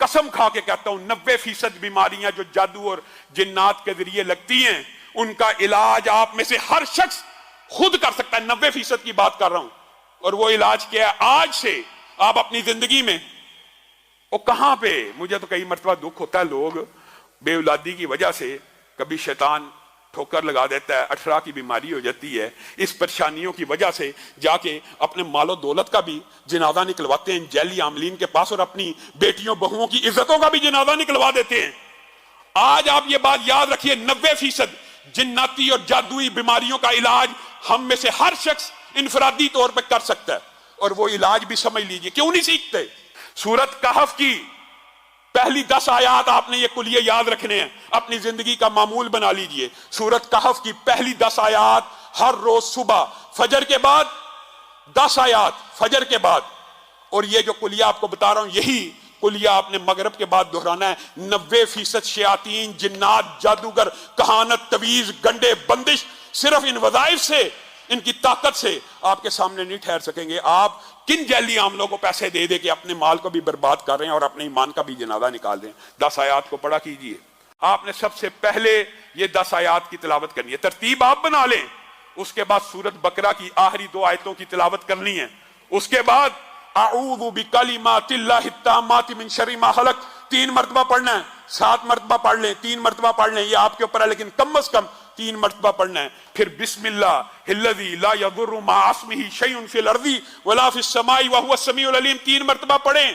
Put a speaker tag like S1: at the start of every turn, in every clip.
S1: कसम खा के कहता हूं 90% बीमारियां जो जादू और जिन्नात के जरिए लगती हैं उनका इलाज आप में से हर शख्स खुद कर सकता है। 90% की बात कर रहा हूं। और वो इलाज क्या है? आज से आप अपनी जिंदगी में वो कहां पे, मुझे तो कई मरतबा दुख होता है, लोग बेऔलादी की वजह से कभी शैतान ठोकर लगा देता है, अठरा की बीमारी हो जाती है, इस परेशानियों की वजह से जाके अपने मालो दौलत का भी जनाजा निकलवाते हैं जैली आमलीन के पास और अपनी बेटियों बहुओं की इज्जतों का भी जनाजा निकलवा देते हैं। आज आप ये बात याद रखिए, 90% जिन्नाती और जादुई बीमारियों का इलाज हम में से हर शख्स इनफरादी तौर पर कर सकता है। और वो इलाज भी समझ लीजिए, क्यों नहीं सीखते? सूरत कहफ की पहली 10 आयात आपने ये कुलिये याद रखने हैं, अपनी जिंदगी का मामूल बना लीजिए। सूरत कहफ की पहली 10 आयात हर रोज सुबह फजर के बाद 10 आयात फजर के बाद। और ये जो कुलिया आपको बता रहा हूं, यही कुलिया आपने मगरब के बाद दोहराना है। 90% शयातीन, जिन्नात, जादूगर, कहानत, तवीज, गंडे, बंदिश सिर्फ इन वज़ाइफ से, इनकी ताकत से आपके सामने नहीं ठहर सकेंगे। आप किन जैली आमलों को पैसे दे दे के अपने माल को भी बर्बाद कर रहे हैं और अपने ईमान का भी जनाजा निकाल रहे हैं। 10 आयात को पढ़ा कीजिए। आपने सबसे पहले ये 10 आयात की तिलावत करनी है, तरतीब आप बना लें। उसके बाद सूरत बकरा की आखिरी 2 आयतों की तिलावत करनी है। उसके बाद अऊज़ु बिकलिमातिल्लाहि ताम्माति मिन शर्रि मा खलक 3 मरतबा पढ़ना है। 7 मरतबा पढ़ लें, 3 मरतबा पढ़ लें, ये आपके ऊपर है, लेकिन कम अज कम 3 मरतबा पढ़ना है। फिर बिस्मिल्लाहिल्लज़ी ला यदुर्रु मा अस्मिही शैउन फिल अर्ज़ि वला फिस समाई व हुवस समीउल अलीम 3 मरतबा पढ़ें।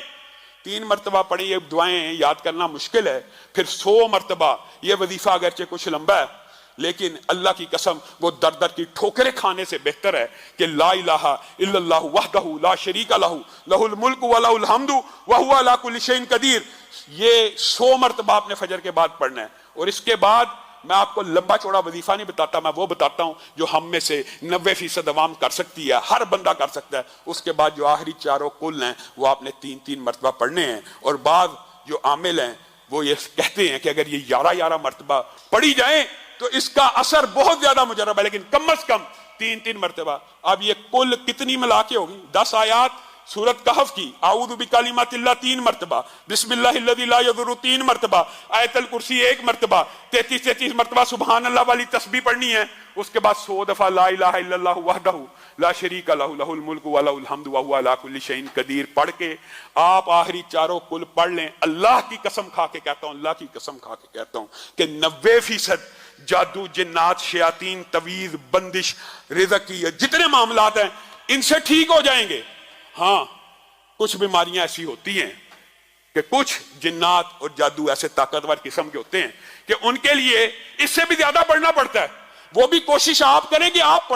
S1: 3 मरतबा पढ़ें। ये दुआएं याद करना मुश्किल है। फिर 100 मरतबा। ये वजीफा अगरचे कुछ लंबा है, लेकिन अल्लाह की कसम वो दर दर की ठोकरें खाने से बेहतर है कि ला इलाहा इल्लल्लाहु वहदहु ला शरीका लहू लहुल मुल्कु व लहुल हम्दु व हुवा अला कुल्लि शैइन कदीर। ये 100 मरतबा आपने फजर के बाद पढ़ना है। और इसके बाद मैं आपको लंबा चौड़ा वजीफा नहीं बताता, मैं वो बताता हूं जो हम में से 90% अवाम कर सकती है, हर बंदा कर सकता है। उसके बाद जो आखिरी 4 कुल हैं वो आपने 3-3 मरतबा पढ़ने हैं। और बाद जो आमिल हैं वो ये कहते हैं कि अगर ये 11-11 मरतबा पढ़ी जाए तो इसका असर बहुत ज्यादा मुजर्रब है, लेकिन कम अज कम 3-3 मरतबा। अब ये कुल कितनी मिला के होगी? 10 आयात सूरत कहफ की, आऊज़ु बिकलिमातिल्लाह 3 मरतबा, बिस्मिल्लाहिल्लज़ी ला यदुर्रु 3 मरतबा, आयतल कुर्सी 1 मरतबा, 33 मरतबा सुबहान अल्लाह वाली तस्बीह पढ़नी है। उसके बाद 100 दफा ला इलाहा इल्लल्लाहु वहदहु ला शरीका लहू लहुल मुल्कु व लहुल हम्दु व हुवा अला कुल्लि शैइन कदीर पढ़ के आप आखिरी 4 कुल पढ़ लें। अल्लाह की कसम खा के कहता हूं, अल्लाह की कसम खा के कहता हूं कि 90% जादू, जिन्नात, शयातीन, तवीज, बंदिश, रिज़्क़ की जितने मामलात हैं इनसे ठीक हो जाएंगे। हाँ, कुछ बीमारियां ऐसी होती हैं कि कुछ जिन्नात और जादू ऐसे ताकतवर किस्म के होते हैं कि उनके लिए इससे भी ज्यादा पढ़ना पड़ता है। वो भी कोशिश आप करें कि आप